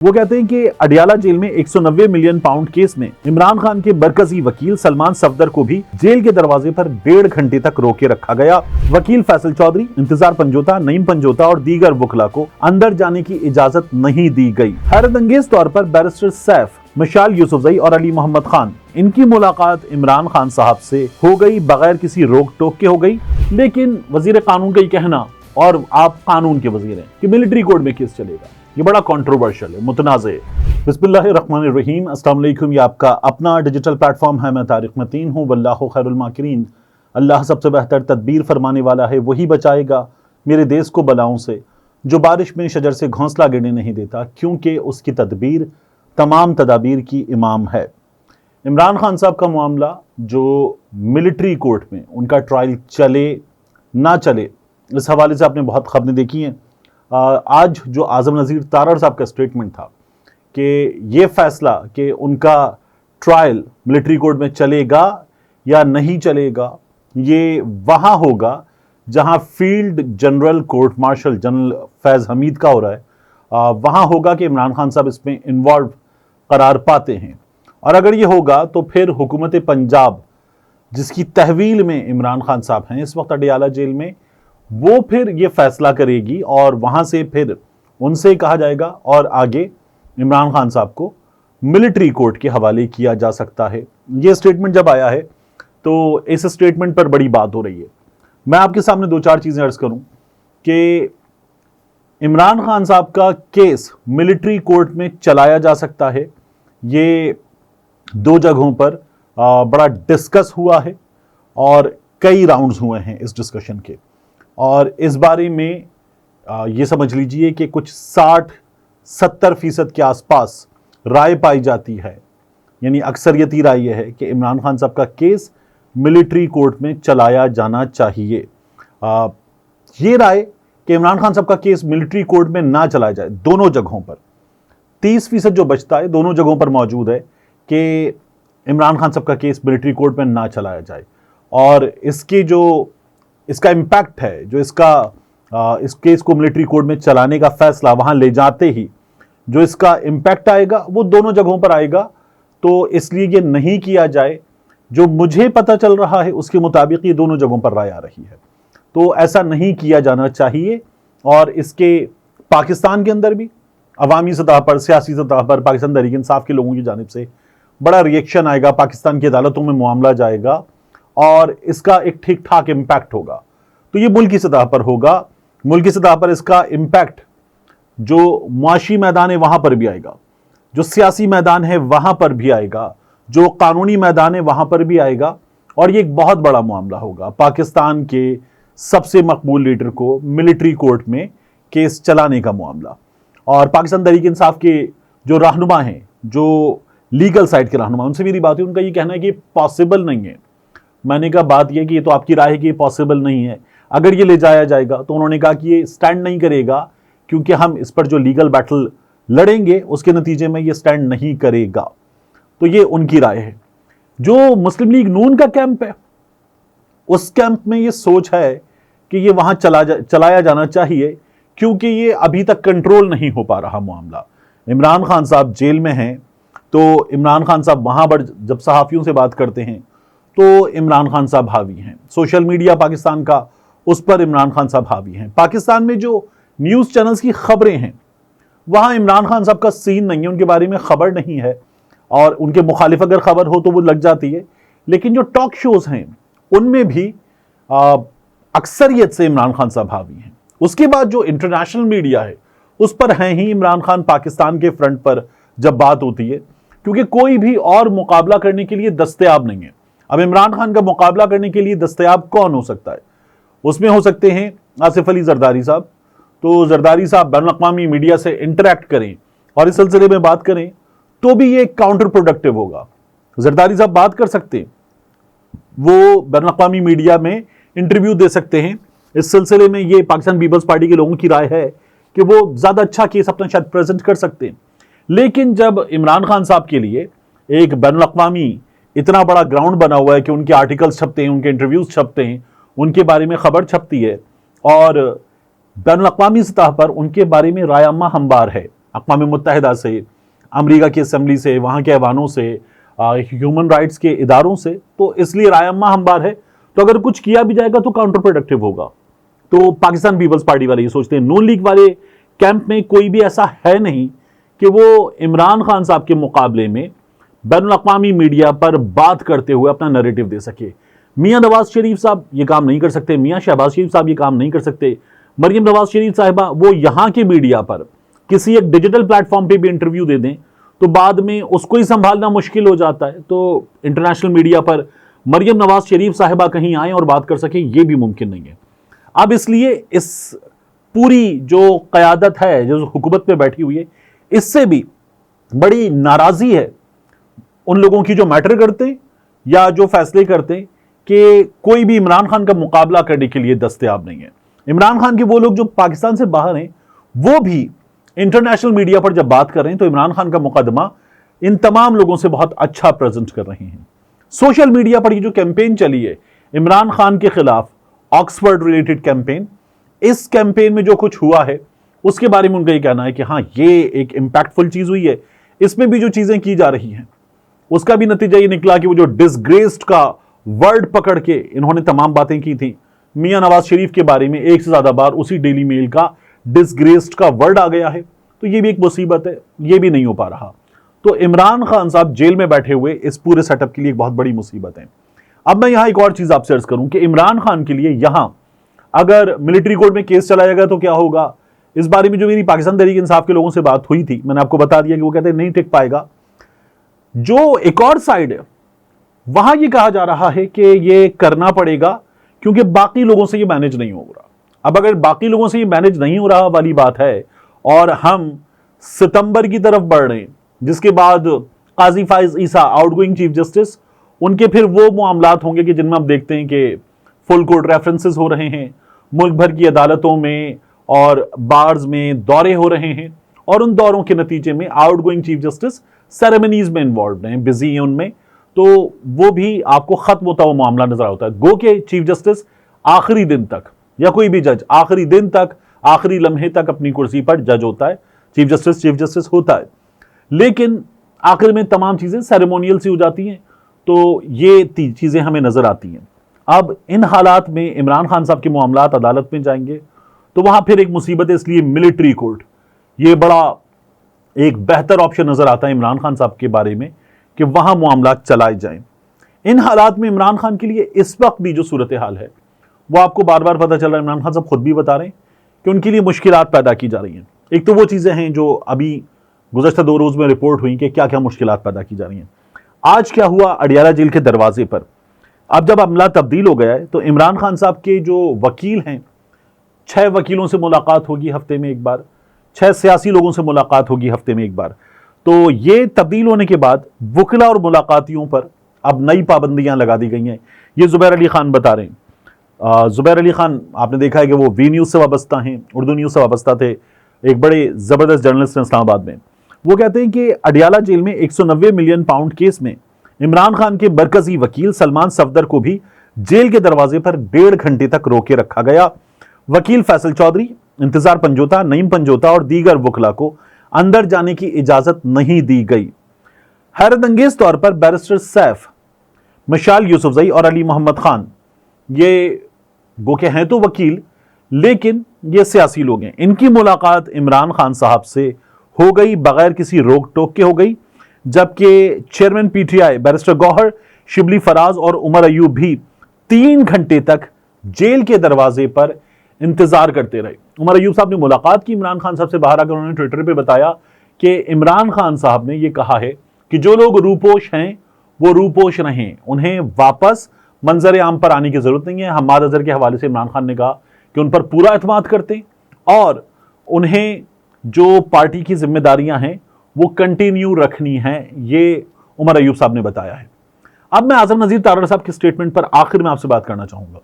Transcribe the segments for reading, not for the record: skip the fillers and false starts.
वो कहते हैं कि अडियाला जेल में 190 मिलियन पाउंड केस में इमरान खान के मरकजी वकील सलमान सफदर को भी जेल के दरवाजे पर 1.5 घंटे तक रोके रखा गया। वकील फैसल चौधरी, इंतजार पंजोता, नईम पंजोता और दीगर वकला को अंदर जाने की इजाजत नहीं दी गई। हैरतअंगेज तौर पर बैरिस्टर सैफ, मशाल यूसुफजई और अली मोहम्मद खान, इनकी मुलाकात इमरान खान साहब से हो गई, बगैर किसी रोक टोक के हो गई। लेकिन वजीर कानून का ये कहना, और आप कानून के वजीर हैं, कि मिलिट्री कोर्ट में केस चलेगा, ये बड़ा कंट्रोवर्शियल है, मुतनाज़े है। बिस्मिल्लाहिर्रहमानिर्रहीम, अस्सलाम वालेकुम। ये आपका अपना डिजिटल प्लेटफॉर्म है, मैं तारिक मतीन हूँ। वल्लाहु खैरुल माकिरीन। अल्लाह सबसे बेहतर तदबीर फरमाने वाला है, वही बचाएगा मेरे देश को बलाओं से, जो बारिश में शजर से घोंसला गिरने नहीं देता, क्योंकि उसकी तदबीर तमाम तदाबीर की इमाम है। इमरान खान साहब का मामला, जो मिलिट्री कोर्ट में उनका ट्रायल चले ना चले, इस हवाले से आपने बहुत खबरें देखी हैं। आज जो आज़म नज़ीर तारड़ साहब का स्टेटमेंट था कि ये फैसला कि उनका ट्रायल मिलिट्री कोर्ट में चलेगा या नहीं चलेगा, ये वहाँ होगा जहाँ field general court martial general Faiz Hameed का हो रहा है। वहाँ होगा कि इमरान खान साहब इसमें इन्वॉल्व करार पाते हैं। और अगर ये होगा तो फिर हुकूमत पंजाब, जिसकी तहवील में इमरान खान साहब हैं इस वक्त अडियाला जेल में, वो फिर ये फैसला करेगी और वहाँ से फिर उनसे कहा जाएगा और आगे इमरान खान साहब को मिलिट्री कोर्ट के हवाले किया जा सकता है। ये स्टेटमेंट जब आया है तो इस स्टेटमेंट पर बड़ी बात हो रही है। मैं आपके सामने दो चार चीज़ें अर्ज करूं कि इमरान खान साहब का केस मिलिट्री कोर्ट में चलाया जा सकता है। ये दो जगहों पर बड़ा डिस्कस हुआ है और कई राउंड्स हुए हैं इस डिस्कशन के, और इस बारे में ये समझ लीजिए कि कुछ 60-70% के आसपास राय पाई जाती है। यानी अक्सरियती राय यह है कि इमरान खान साहब का केस मिलिट्री कोर्ट में चलाया जाना चाहिए। ये राय कि इमरान खान साहब का केस मिलिट्री कोर्ट में ना चलाया जाए, दोनों जगहों पर 30% जो बचता है दोनों जगहों पर मौजूद है कि इमरान खान साहब का केस मिलिट्री कोर्ट में ना चलाया जाए। और इसका इम्पैक्ट है, जो इस केस को मिलिट्री कोर्ट में चलाने का फैसला वहां ले जाते ही जो इसका इम्पैक्ट आएगा वो दोनों जगहों पर आएगा। तो इसलिए ये नहीं किया जाए। जो मुझे पता चल रहा है उसके मुताबिक ये दोनों जगहों पर राय आ रही है, तो ऐसा नहीं किया जाना चाहिए। और इसके पाकिस्तान के अंदर भी अवामी सतह पर, सियासी सतह पर पाकिस्तान तहरीक इंसाफ के लोगों की जानिब से बड़ा रिएक्शन आएगा, पाकिस्तान की अदालतों में मामला जाएगा और इसका एक ठीक ठाक इम्पैक्ट होगा। तो ये मुल्क की सतह पर होगा। मुल्क की सतह पर इसका इम्पैक्ट जो मुआशी मैदान है वहां पर भी आएगा, जो सियासी मैदान है वहां पर भी आएगा, जो कानूनी मैदान है वहां पर भी आएगा। और ये एक बहुत बड़ा मामला होगा। पाकिस्तान के सबसे मकबूल लीडर को मिलिट्री कोर्ट में केस चलाने का मामला। और पाकिस्तान तहरीक इंसाफ के जो रहनुमा हैं, जो लीगल साइड के रहनुमा, उनसे मेरी बात हुई, उनका ये कहना है कि पॉसिबल नहीं है। मैंने कहा बात यह कि ये तो आपकी राय है कि ये पॉसिबल नहीं है। अगर ये ले जाया जाएगा तो उन्होंने कहा कि ये स्टैंड नहीं करेगा, क्योंकि हम इस पर जो लीगल बैटल लड़ेंगे उसके नतीजे में ये स्टैंड नहीं करेगा। तो ये उनकी राय है। जो मुस्लिम लीग नून का कैंप है, उस कैंप में ये सोच है कि ये वहां चलाया जाना चाहिए, क्योंकि ये अभी तक कंट्रोल नहीं हो पा रहा मामला। इमरान खान साहब जेल में हैं, तो इमरान खान साहब वहां पर जब सहाफ़ियों से बात करते हैं तो इमरान खान साहब हावी हैं। सोशल मीडिया पाकिस्तान का, उस पर इमरान खान साहब हावी हैं। पाकिस्तान में जो न्यूज़ चैनल्स की खबरें हैं वहाँ इमरान खान साहब का सीन नहीं है, उनके बारे में खबर नहीं है। और उनके मुखालिफ अगर खबर हो तो वो लग जाती है। लेकिन जो टॉक शोज़ हैं उनमें भी अक्सरियत से इमरान खान साहब हावी हैं। उसके बाद जो इंटरनेशनल मीडिया है उस पर हैं ही इमरान खान पाकिस्तान के फ्रंट पर जब बात होती है, क्योंकि कोई भी और मुकाबला करने के लिए दस्तयाब नहीं है। अब इमरान खान का मुकाबला करने के लिए दस्तयाब कौन हो सकता है? उसमें हो सकते हैं आसिफ अली जरदारी साहब। तो जरदारी साहब बैनुल-अक़वामी मीडिया से इंटरेक्ट करें और इस सिलसिले में बात करें तो भी ये काउंटर प्रोडक्टिव होगा। जरदारी साहब बात कर सकते हैं, वो बैनुल-अक़वामी मीडिया में इंटरव्यू दे सकते हैं। इस सिलसिले में ये पाकिस्तान पीपल्स पार्टी के लोगों की राय है कि वो ज़्यादा अच्छा केस अपना शायद प्रेजेंट कर सकते हैं। लेकिन जब इमरान खान साहब के लिए एक बैनुल-अक़वामी इतना बड़ा ग्राउंड बना हुआ है कि उनके आर्टिकल्स छपते हैं, उनके इंटरव्यूज छपते हैं, उनके बारे में खबर छपती है और बैनुल-अक़वामी सतह पर उनके बारे में राय अम्मा हमबार है, अक़वाम मुत्तहिदा से, अमेरिका की असम्बली से, वहाँ के ऐवानों से, ह्यूमन राइट्स के इदारों से। तो इसलिए राय अम्मा हमवार है। तो अगर कुछ किया भी जाएगा तो काउंटर प्रोडक्टिव होगा। तो पाकिस्तान पीपल्स पार्टी वाले ये सोचते हैं। नून लीग वाले कैंप में कोई भी ऐसा है नहीं कि वो इमरान खान साहब के मुकाबले में बैनुल अक़वामी मीडिया पर बात करते हुए अपना नैरेटिव दे सके। मियां नवाज शरीफ साहब ये काम नहीं कर सकते, मियां शहबाज शरीफ साहब ये काम नहीं कर सकते, मरियम नवाज शरीफ साहिबा वो यहां के मीडिया पर किसी एक डिजिटल प्लेटफॉर्म पे भी इंटरव्यू दे दें तो बाद में उसको ही संभालना मुश्किल हो जाता है। तो इंटरनेशनल मीडिया पर मरियम नवाज शरीफ साहिबा कहीं आए और बात कर सके, ये भी मुमकिन नहीं है। अब इसलिए इस पूरी जो क़यादत है, जो हुकूमत पे बैठी हुई है, इससे भी बड़ी नाराज़ी है उन लोगों की जो मैटर करते हैं या जो फैसले करते हैं कि कोई भी इमरान खान का मुकाबला करने के लिए दस्तयाब नहीं है। इमरान खान के वो लोग जो पाकिस्तान से बाहर हैं वो भी इंटरनेशनल मीडिया पर जब बात कर रहे हैं तो इमरान खान का मुकदमा इन तमाम लोगों से बहुत अच्छा प्रेजेंट कर रहे हैं। सोशल मीडिया पर ये जो कैंपेन चली है इमरान खान के खिलाफ, ऑक्सफोर्ड रिलेटेड कैंपेन, इस कैंपेन में जो कुछ हुआ है उसके बारे में उनका ये कहना है कि हाँ, ये एक इंपैक्टफुल चीज हुई है। इसमें भी जो चीजें की जा रही हैं उसका भी नतीजा ये निकला कि वो जो डिसग्रेस्ड का वर्ड पकड़ के इन्होंने तमाम बातें की थी, मियां नवाज शरीफ के बारे में एक से ज्यादा बार उसी डेली मेल का डिसग्रेस्ड का वर्ड आ गया है। तो ये भी एक मुसीबत है, ये भी नहीं हो पा रहा। तो इमरान खान साहब जेल में बैठे हुए इस पूरे सेटअप के लिए एक बहुत बड़ी मुसीबत है। अब मैं यहां एक और चीज आपसे अर्ज करूं कि इमरान खान के लिए यहां अगर मिलिट्री कोर्ट में केस चलाया जाएगा तो क्या होगा, इस बारे में जो मेरी पाकिस्तान तहरीक इंसाफ के लोगों से बात हुई थी, मैंने आपको बता दिया कि वो कहते हैं नहीं टिक पाएगा। जो एक और साइड है वहां ये कहा जा रहा है कि ये करना पड़ेगा क्योंकि बाकी लोगों से ये मैनेज नहीं हो रहा। अब अगर बाकी लोगों से ये मैनेज नहीं हो रहा वाली बात है और हम सितंबर की तरफ बढ़ रहे हैं, जिसके बाद काजी फाइज ईसा आउटगोइंग चीफ जस्टिस, उनके फिर वो मामलात होंगे कि जिनमें आप देखते हैं कि फुल कोर्ट रेफरेंसेस हो रहे हैं, मुल्क भर की अदालतों में और बार्स में दौरे हो रहे हैं और उन दौरों के नतीजे में आउटगोइंग चीफ जस्टिस सेरेमनीज में इन्वॉल्व हैं, बिजी हैं उनमें, तो वो भी आपको खत्म होता हुआ मामला नजर आता है। गो के चीफ जस्टिस आखिरी दिन तक या कोई भी जज आखिरी दिन तक, आखिरी लम्हे तक अपनी कुर्सी पर जज होता है, चीफ जस्टिस होता है, लेकिन आखिर में तमाम चीजें सेरेमोनियल सी हो जाती हैं। तो ये चीजें हमें नजर आती हैं। अब इन हालात में इमरान खान साहब के मामलात अदालत में जाएंगे तो वहां फिर एक मुसीबत है। इसलिए मिलिट्री कोर्ट ये बड़ा एक बेहतर ऑप्शन नजर आता है इमरान खान साहब के बारे में कि वहां मामलात चलाए जाएं। इन हालात में इमरान खान के लिए इस वक्त भी जो सूरत हाल है वो आपको बार बार पता चल रहा है, इमरान खान साहब खुद भी बता रहे हैं कि उनके लिए मुश्किलात पैदा की जा रही हैं। एक तो वो चीजें हैं जो अभी गुज़श्ता 2 रोज में रिपोर्ट हुई कि क्या क्या मुश्किलात पैदा की जा रही हैं। आज क्या हुआ अडियाला जेल के दरवाजे पर, अब जब अमला तब्दील हो गया है तो इमरान खान साहब के जो वकील हैं, 6 वकीलों से मुलाकात होगी हफ्ते में एक बार, 6 सियासी लोगों से मुलाकात होगी हफ्ते में एक बार। तो ये तब्दील होने के बाद वकीला और मुलाकातियों पर अब नई पाबंदियां लगा दी गई हैं। ये जुबैर अली खान बता रहे हैं। जुबैर अली खान आपने देखा है कि वो वी न्यूज़ से वाबस्ता हैं, उर्दू न्यूज़ से वाबस्ता थे, एक बड़े ज़बरदस्त जर्नलिस्ट हैं इस्लामाबाद में। वो कहते हैं कि अडियाला जेल में 190 मिलियन पाउंड केस में इमरान खान के मरकजी वकील सलमान सफदर को भी जेल के दरवाजे पर 1.5 घंटे तक रोके रखा गया। वकील फैसल चौधरी, इंतजार पंजोता, नईम पंजोता और दीगर वकला को अंदर जाने की इजाजत नहीं दी गई। हैरत अंगेज तौर पर बैरिस्टर सैफ, मशाल यूसुफजई और अली मोहम्मद खान, ये गो के हैं तो वकील लेकिन ये सियासी लोग हैं, इनकी मुलाकात इमरान खान साहब से हो गई बगैर किसी रोक टोक के हो गई, जबकि chairman PTI barrister Gohar, Shibli Faraz और उमर अयूब भी 3 घंटे तक जेल के दरवाजे पर इंतजार करते रहे। उमर अयूब साहब ने मुलाकात की इमरान खान साहब से, बाहर आकर उन्होंने ट्विटर पे बताया कि इमरान खान साहब ने यह कहा है कि जो लोग रूपोश हैं वो रूपोश रहें, उन्हें वापस मंजर आम पर आने की जरूरत नहीं है। हम्माद अजहर के हवाले से इमरान खान ने कहा कि उन पर पूरा एतमाद करते हैं और उन्हें जो पार्टी की जिम्मेदारियां हैं वो कंटिन्यू रखनी है, ये उमर अयूब साहब ने बताया है। अब मैं आजम नजीर तारड़ साहब के स्टेटमेंट पर आखिर में आपसे बात करना चाहूंगा।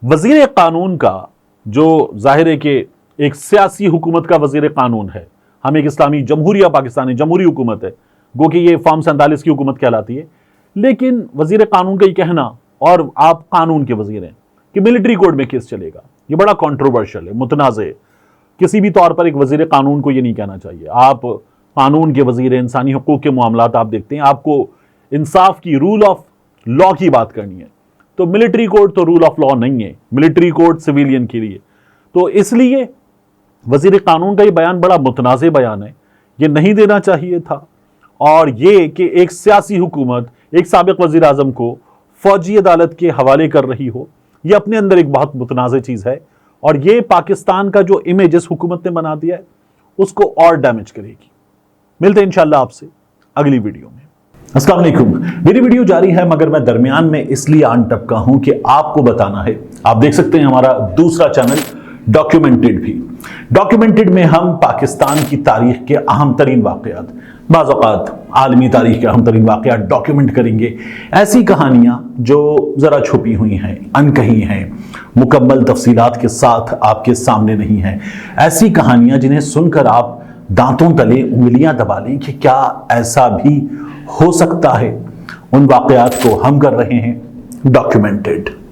वजीर कानून का जो जाहिर है कि एक सियासी हुकूमत का वजीर कानून है, हम एक इस्लामी जमहूरिया पाकिस्तानी जमहूरी हुकूमत है, गो कि ये फॉर्म 47 की हुकूमत कहलाती है, लेकिन वजीर कानून का ये कहना और आप कानून के वजीर हैं कि मिलिट्री कोर्ट में केस चलेगा, ये बड़ा कॉन्ट्रोवर्शियल है, मुतनाज़ है। किसी भी तौर पर एक वजीर कानून को ये नहीं कहना चाहिए। आप कानून के वजीर, इंसानी हकूक के मामलात आप देखते हैं, आपको इंसाफ की, रूल ऑफ लॉ की बात करनी है। तो मिलिट्री कोड तो रूल ऑफ लॉ नहीं है, मिलिट्री कोड सिविलियन के लिए। तो इसलिए वजीर कानून का ये बयान बड़ा मुतनाज़ बयान है, ये नहीं देना चाहिए था। और ये कि एक सियासी हुकूमत एक साबिक वजीर आजम को फौजी अदालत के हवाले कर रही हो, ये अपने अंदर एक बहुत मुतनाज़ चीज़ है। और ये पाकिस्तान का जो इमेज इस हुकूमत ने बना दिया है उसको और डैमेज करेगी। मिलते हैं इंशाल्लाह आपसे अगली वीडियो में। अस्सलाम वालेकुम। मेरी वीडियो जारी है मगर मैं दरमियान में इसलिए आन टपका हूं कि आपको बताना है। आप देख सकते हैं हमारा दूसरा चैनल डॉक्यूमेंटेड भी। डॉक्यूमेंटेड में हम पाकिस्तान की तारीख के अहम तरीन वाकयात, बाज़ औक़ात आलमी तारीख के अहम तरीन वाकयात डॉक्यूमेंट करेंगे। ऐसी कहानियाँ जो ज़रा छुपी हुई हैं, अनकही हैं, मुकम्मल तफसीलात के साथ आपके सामने नहीं हैं। ऐसी कहानियाँ जिन्हें सुनकर आप दांतों तले उंगलियां दबा लें कि क्या ऐसा भी हो सकता है। उन वाकयात को हम कर रहे हैं डॉक्यूमेंटेड।